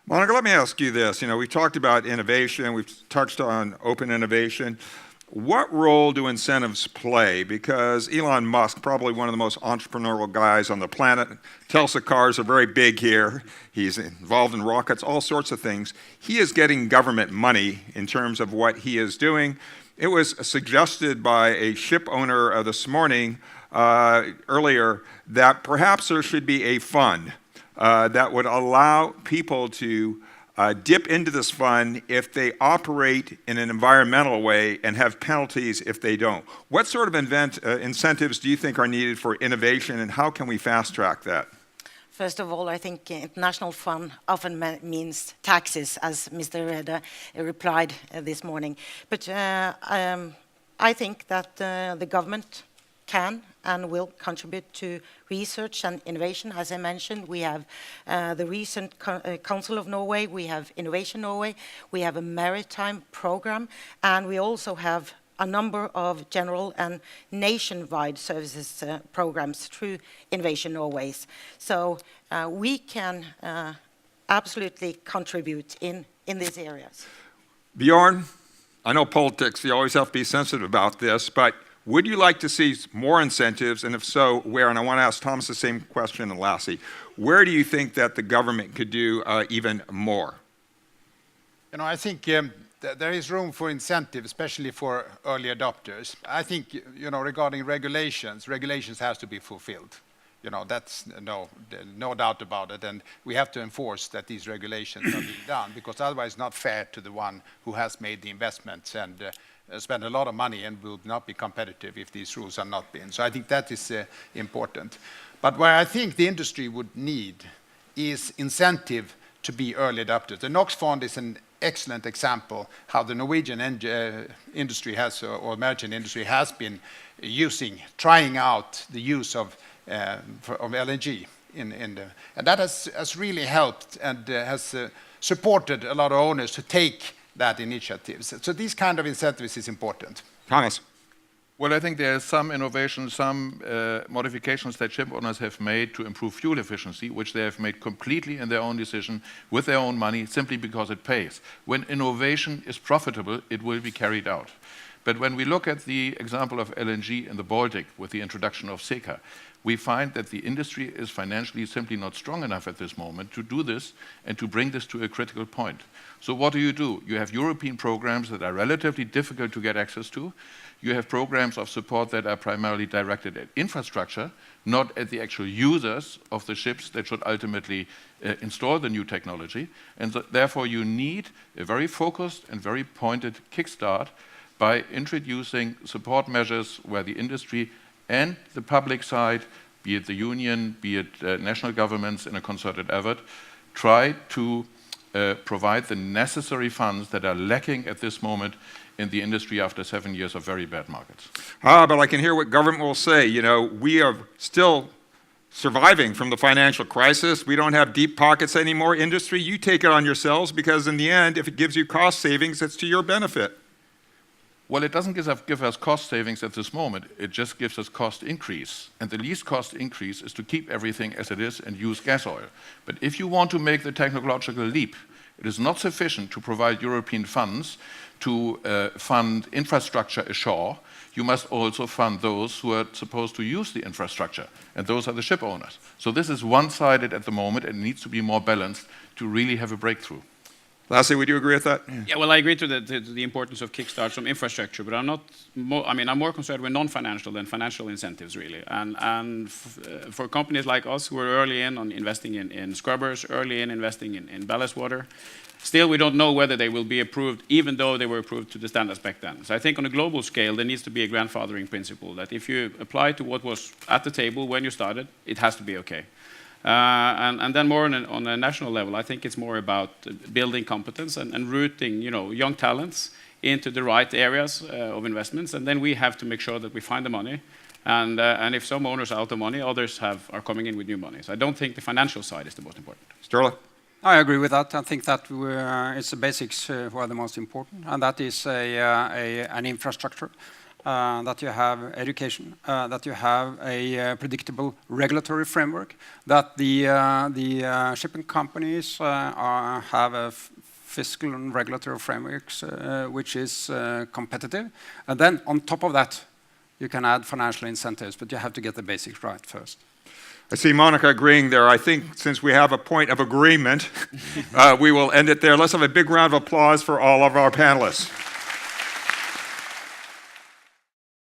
Monica, let me ask you this. We've talked about innovation, we've touched on open innovation. What role do incentives play? Because Elon Musk, probably one of the most entrepreneurial guys on the planet, Tesla cars are very big here. He's involved in rockets, all sorts of things. He is getting government money in terms of what he is doing. It was suggested by a ship owner this morning, earlier, that perhaps there should be a fund that would allow people to dip into this fund if they operate in an environmental way and have penalties if they don't. What sort of incentives do you think are needed for innovation, and how can we fast track that? First of all, I think international fund often means taxes, as Mr. Reda replied this morning. But I think that the government can and will contribute to research and innovation. As I mentioned, we have the recent Council of Norway, we have Innovation Norway, we have a maritime program, and we also have a number of general and nationwide services programs through Innovation Norway. So we can absolutely contribute in these areas. Bjorn, I know politics, you always have to be sensitive about this, but would you like to see more incentives, and if so, where? And I want to ask Thomas the same question, and Lassie. Where do you think that the government could do even more? I think there is room for incentive, especially for early adopters. I think, regarding regulations has to be fulfilled. That's no doubt about it, and we have to enforce that these regulations are being done, because otherwise it's not fair to the one who has made the investments and spend a lot of money and will not be competitive if these rules are not being. So I think that is important. But what I think the industry would need is incentive to be early adopters. The NOx Fund is an excellent example how the Norwegian industry has, or maritime industry has been trying out the use of LNG. And that has really helped and has supported a lot of owners to take that initiative. So these kind of incentives is important. Thomas. Well, I think there are some innovations, some modifications that ship owners have made to improve fuel efficiency, which they have made completely in their own decision, with their own money, simply because it pays. When innovation is profitable, it will be carried out. But when we look at the example of LNG in the Baltic with the introduction of CECA, we find that the industry is financially simply not strong enough at this moment to do this and to bring this to a critical point. So what do? You have European programs that are relatively difficult to get access to. You have programs of support that are primarily directed at infrastructure, not at the actual users of the ships that should ultimately install the new technology. And so, therefore, you need a very focused and very pointed kickstart by introducing support measures where the industry and the public side, be it the union, be it national governments in a concerted effort, try to provide the necessary funds that are lacking at this moment in the industry after 7 years of very bad markets. But I can hear what government will say. We are still surviving from the financial crisis. We don't have deep pockets anymore. Industry, you take it on yourselves, because in the end, if it gives you cost savings, it's to your benefit. Well, it doesn't give us cost savings at this moment. It just gives us cost increase. And the least cost increase is to keep everything as it is and use gas oil. But if you want to make the technological leap, it is not sufficient to provide European funds to fund infrastructure ashore. You must also fund those who are supposed to use the infrastructure, and those are the ship owners. So this is one-sided at the moment, and needs to be more balanced to really have a breakthrough. Lassie, would you agree with that? Yeah, well, I agree to the importance of kickstarts from infrastructure, but I'm more concerned with non-financial than financial incentives, really. And for companies like us who are early in on investing in scrubbers, early in investing in ballast water, still we don't know whether they will be approved, even though they were approved to the standards back then. So I think on a global scale, there needs to be a grandfathering principle that if you apply to what was at the table when you started, it has to be okay. And then more on a national level, I think it's more about building competence and rooting, young talents into the right areas of investments. And then we have to make sure that we find the money. And if some owners are out of money, others are coming in with new money. So I don't think the financial side is the most important. Sturla? I agree with that. I think that it's the basics who are the most important, and that is an infrastructure. that you have education, that you have a predictable regulatory framework, that the shipping companies have a fiscal and regulatory frameworks which is competitive. And then on top of that, you can add financial incentives, but you have to get the basics right first. I see Monica agreeing there. I think since we have a point of agreement, we will end it there. Let's have a big round of applause for all of our panelists.